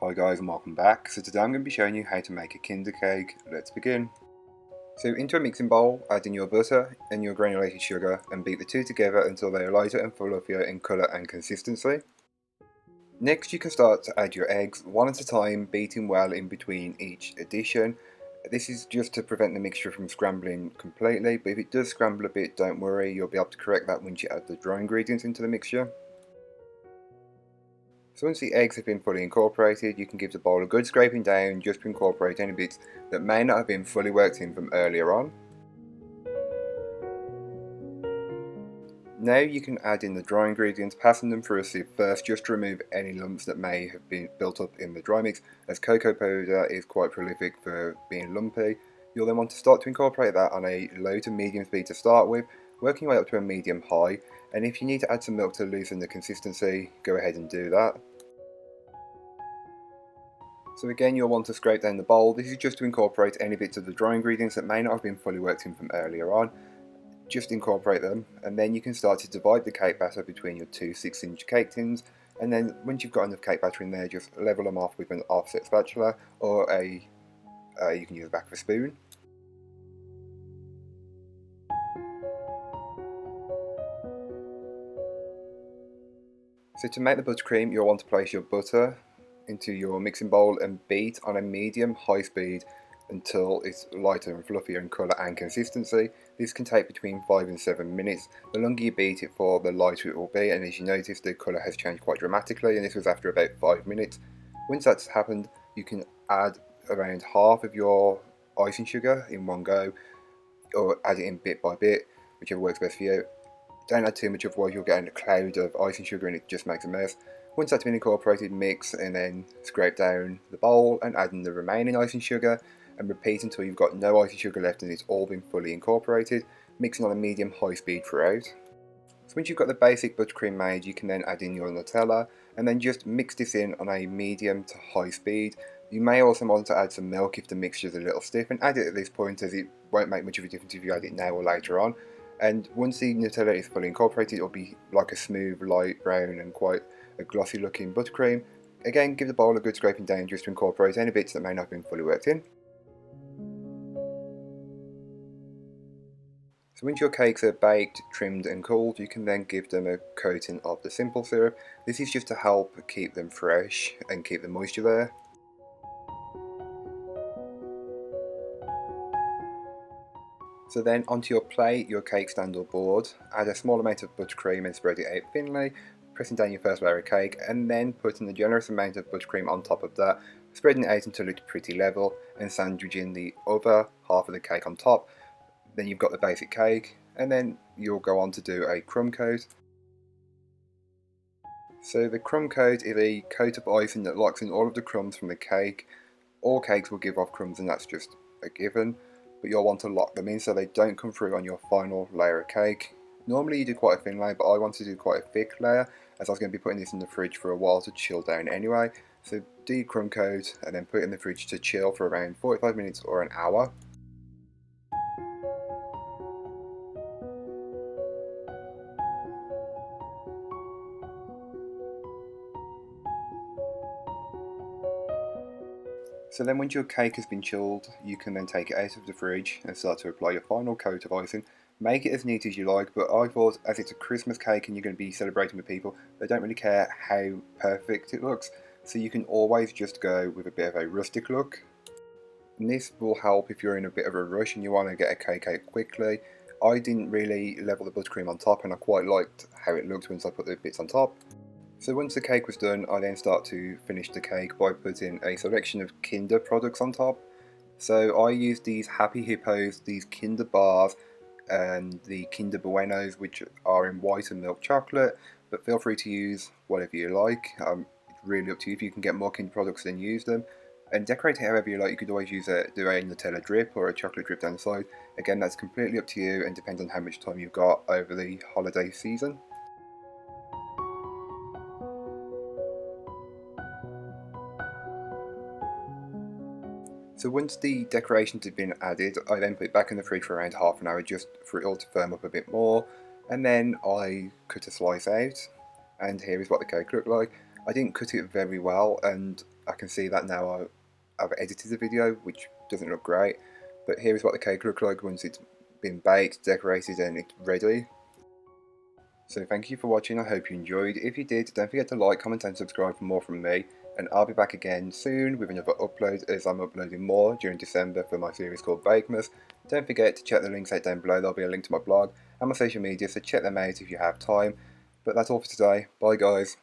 Hi guys and welcome back. So today I'm going to be showing you how to make a Kinder cake. Let's begin. So into a mixing bowl, add in your butter and your granulated sugar and beat the two together until they are lighter and fluffier in colour and consistency. Next you can start to add your eggs one at a time, beating well in between each addition. This is just to prevent the mixture from scrambling completely, but if it does scramble a bit, don't worry, you'll be able to correct that once you add the dry ingredients into the mixture. So once the eggs have been fully incorporated, you can give the bowl a good scraping down just to incorporate any bits that may not have been fully worked in from earlier on. Now you can add in the dry ingredients, passing them through a sieve first just to remove any lumps that may have been built up in the dry mix, as cocoa powder is quite prolific for being lumpy. You'll then want to start to incorporate that on a low to medium speed to start with, working your way up to a medium high, and if you need to add some milk to loosen the consistency, go ahead and do that. So again, you'll want to scrape down the bowl. This is just to incorporate any bits of the dry ingredients that may not have been fully worked in from earlier on. Just incorporate them, and then you can start to divide the cake batter between your two 6-inch cake tins, and then once you've got enough cake batter in there, just level them off with an offset spatula, or you can use the back of a spoon. So to make the buttercream, you'll want to place your butter into your mixing bowl and beat on a medium-high speed until it's lighter and fluffier in colour and consistency. This can take between 5 and 7 minutes. The longer you beat it for, the lighter it will be, and as you notice, the colour has changed quite dramatically, and this was after about 5 minutes. Once that's happened, you can add around half of your icing sugar in one go, or add it in bit by bit, whichever works best for you. Don't add too much, otherwise you'll get a cloud of icing sugar and it just makes a mess. Once that's been incorporated, mix and then scrape down the bowl and add in the remaining icing sugar, and repeat until you've got no icing sugar left and it's all been fully incorporated, mixing on a medium-high speed throughout. So once you've got the basic buttercream made, you can then add in your Nutella and then just mix this in on a medium to high speed. You may also want to add some milk if the mixture is a little stiff, and add it at this point as it won't make much of a difference if you add it now or later on. And once the Nutella is fully incorporated, it'll be like a smooth, light brown and quite a glossy looking buttercream. Again, give the bowl a good scraping down just to incorporate any bits that may not have been fully worked in. So once your cakes are baked, trimmed and cooled, you can then give them a coating of the simple syrup. This is just to help keep them fresh and keep the moisture there. So then onto your plate, your cake stand or board, add a small amount of buttercream and spread it out thinly, pressing down your first layer of cake, and then putting a generous amount of buttercream on top of that, spreading it out until it's pretty level, and sandwiching the other half of the cake on top. Then you've got the basic cake, and then you'll go on to do a crumb coat. So the crumb coat is a coat of icing that locks in all of the crumbs from the cake. All cakes will give off crumbs, and that's just a given, but you'll want to lock them in so they don't come through on your final layer of cake. Normally you do quite a thin layer, but I want to do quite a thick layer as I was going to be putting this in the fridge for a while to chill down anyway. So do your crumb coat and then put it in the fridge to chill for around 45 minutes or an hour. So then once your cake has been chilled, you can then take it out of the fridge and start to apply your final coat of icing. Make it as neat as you like, but I thought as it's a Christmas cake and you're going to be celebrating with people, they don't really care how perfect it looks, so you can always just go with a bit of a rustic look. And this will help if you're in a bit of a rush and you want to get a cake out quickly. I didn't really level the buttercream on top and I quite liked how it looked once I put the bits on top. So once the cake was done, I then start to finish the cake by putting a selection of Kinder products on top. So I used these Happy Hippos, these Kinder bars, and the Kinder Buenos, which are in white and milk chocolate, but feel free to use whatever you like. It's really up to you. If you can get more Kinder products, then use them. And decorate it however you like. You could always do a Nutella drip or a chocolate drip down the side. Again, that's completely up to you and depends on how much time you've got over the holiday season. So once the decorations have been added, I then put it back in the fridge for around half an hour just for it all to firm up a bit more, and then I cut a slice out, and here is what the cake looked like. I didn't cut it very well, and I can see that now I've edited the video, which doesn't look great, but here is what the cake looks like once it's been baked, decorated and it's ready. So thank you for watching, I hope you enjoyed. If you did, don't forget to like, comment and subscribe for more from me, and I'll be back again soon with another upload as I'm uploading more during December for my series called Bakemas. Don't forget to check the links out down below, there'll be a link to my blog and my social media, so check them out if you have time. But that's all for today, bye guys.